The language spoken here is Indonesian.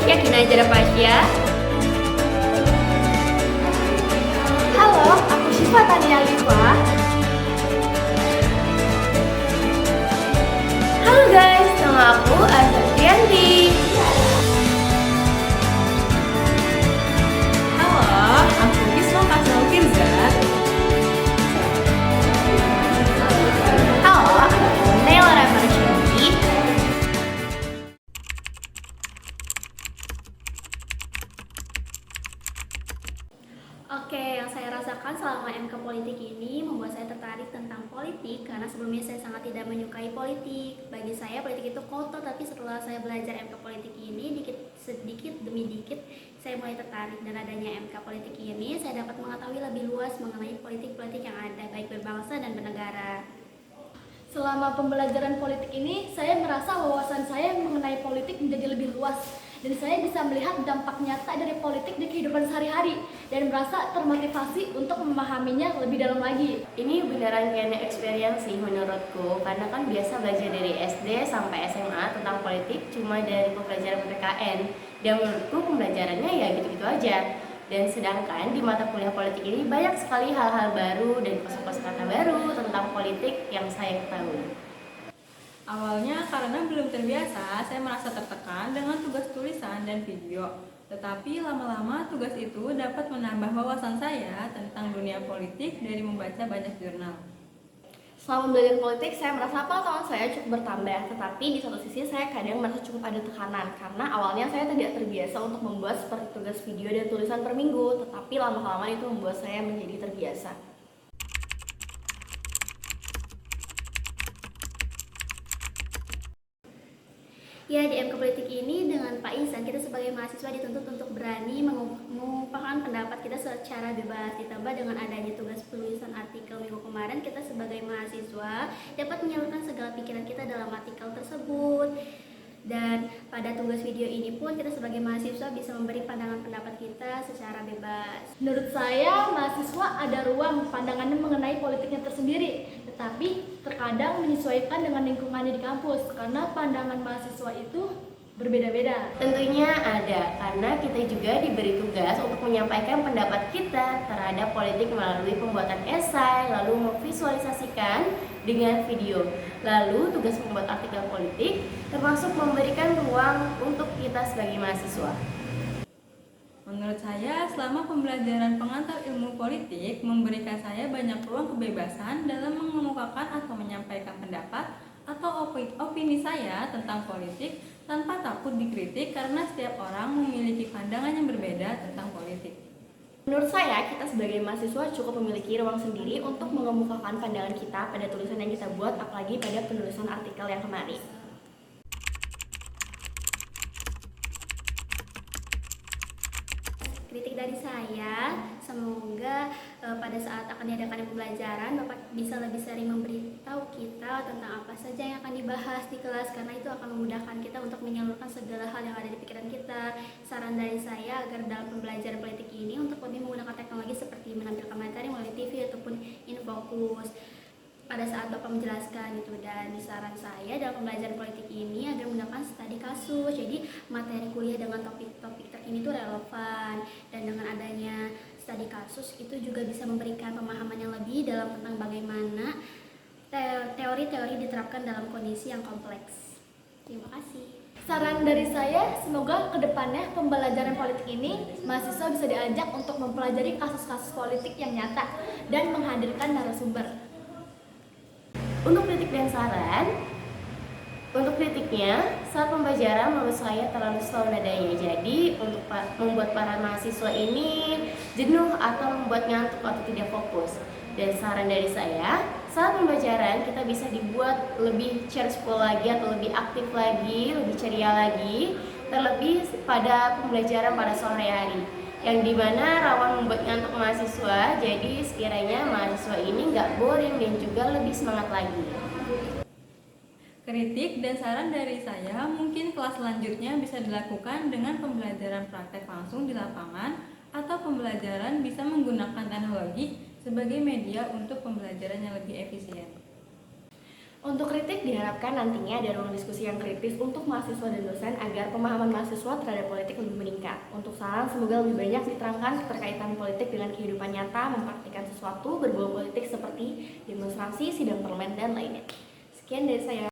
Syakina Jarapasya. Halo, aku Syifa Tania Liva. Halo guys, nama aku Azhar Trianti. Halo, aku Kisma Kasal Firza. Halo, aku Nela Ramarsyadi. Oke, yang saya rasakan selama MK Politik ini membuat saya tertarik tentang politik karena sebelumnya saya sangat tidak menyukai politik. Bagi saya politik itu kotor, tapi setelah saya belajar MK Politik ini sedikit demi dikit saya mulai tertarik, dan adanya MK Politik ini saya dapat mengetahui lebih luas mengenai politik-politik yang ada baik berbangsa dan bernegara. Selama pembelajaran politik ini, saya merasa wawasan saya mengenai politik menjadi lebih luas, dan saya bisa melihat dampak nyata dari politik di kehidupan sehari-hari dan merasa termotivasi untuk memahaminya lebih dalam lagi. Ini beneran kayaknya experience sih menurutku, karena kan biasa belajar dari SD sampai SMA tentang politik cuma dari pembelajaran PPKN, dan menurutku pembelajarannya ya gitu-gitu aja. Dan sedangkan di mata kuliah politik ini banyak sekali hal-hal baru dan kosakata baru tentang politik yang saya ketahui. Awalnya karena belum terbiasa, saya merasa tertekan dengan tugas tulisan dan video. Tetapi lama-lama tugas itu dapat menambah wawasan saya tentang dunia politik dari membaca banyak jurnal. Selama belajar politik, saya merasa pengetahuan saya cukup bertambah, tetapi di satu sisi saya kadang merasa cukup ada tekanan karena awalnya saya tidak terbiasa untuk membuat seperti tugas video dan tulisan per minggu, tetapi lama-kelamaan itu membuat saya menjadi terbiasa. Ya, di MK Politik ini dengan Pak Ihsan kita sebagai mahasiswa dituntut untuk berani mengungkapkan pendapat kita secara bebas. Ditambah dengan adanya tugas penulisan artikel minggu kemarin, kita sebagai mahasiswa dapat menyalurkan segala pikiran kita dalam artikel tersebut. Dan pada tugas video ini pun kita sebagai mahasiswa bisa memberi pandangan pendapat kita secara bebas. Menurut saya, mahasiswa ada ruang pandangannya mengenai politiknya tersendiri, tetapi terkadang menyesuaikan dengan lingkungannya di kampus karena pandangan mahasiswa itu berbeda-beda. Tentunya ada, karena kita juga diberi tugas untuk menyampaikan pendapat kita terhadap politik melalui pembuatan esai, lalu memvisualisasikan dengan video. Lalu tugas membuat artikel politik termasuk memberikan ruang untuk kita sebagai mahasiswa. Menurut saya, selama pembelajaran pengantar ilmu politik memberikan saya banyak ruang kebebasan dalam mengemukakan atau menyampaikan pendapat atau opini saya tentang politik tanpa takut dikritik karena setiap orang memiliki pandangan yang berbeda tentang politik. Menurut saya, kita sebagai mahasiswa cukup memiliki ruang sendiri untuk mengemukakan pandangan kita pada tulisan yang kita buat, apalagi pada penulisan artikel yang kemarin. Kritik dari saya, semoga pada saat akan diadakan pembelajaran Bapak bisa lebih sering memberitahu kita tentang apa saja yang akan dibahas di kelas, karena itu akan memudahkan kita untuk menyalurkan segala hal yang ada di pikiran kita. Saran dari saya agar dalam pembelajaran politik ini untuk lebih menggunakan teknologi seperti menampilkan materi melalui TV ataupun infocus pada saat Bapak menjelaskan itu. Dan saran saya dalam pembelajaran politik ini agar menggunakan studi kasus, jadi materi kuliah dengan topik-topik terkini itu relevan, dan dengan adanya studi kasus itu juga bisa memberikan pemahaman yang lebih dalam tentang bagaimana teori-teori diterapkan dalam kondisi yang kompleks. Terima kasih. Saran dari saya, semoga kedepannya pembelajaran politik ini mahasiswa bisa diajak untuk mempelajari kasus-kasus politik yang nyata dan menghadirkan narasumber. Untuk kritik dan saran, untuk kritiknya, saat pembelajaran menurut saya terlalu slow nadanya. Jadi untuk membuat para mahasiswa ini jenuh atau membuat ngantuk atau tidak fokus. Dan saran dari saya, saat pembelajaran kita bisa dibuat lebih cheerful lagi atau lebih aktif lagi, lebih ceria lagi, terlebih pada pembelajaran pada sore hari, yang dimana rawan membuat ngantuk mahasiswa. Jadi sekiranya mahasiswa ini nggak boring dan juga lebih semangat lagi. Kritik dan saran dari saya, mungkin kelas selanjutnya bisa dilakukan dengan pembelajaran praktek langsung di lapangan atau pembelajaran bisa menggunakan teknologi sebagai media untuk pembelajaran yang lebih efisien. Untuk kritik diharapkan nantinya ada ruang diskusi yang kritis untuk mahasiswa dan dosen agar pemahaman mahasiswa terhadap politik lebih meningkat. Untuk saran, semoga lebih banyak diterangkan keterkaitan politik dengan kehidupan nyata, mempraktikkan sesuatu berbau politik seperti demonstrasi, sidang parlemen, dan lainnya. Sekian dari saya.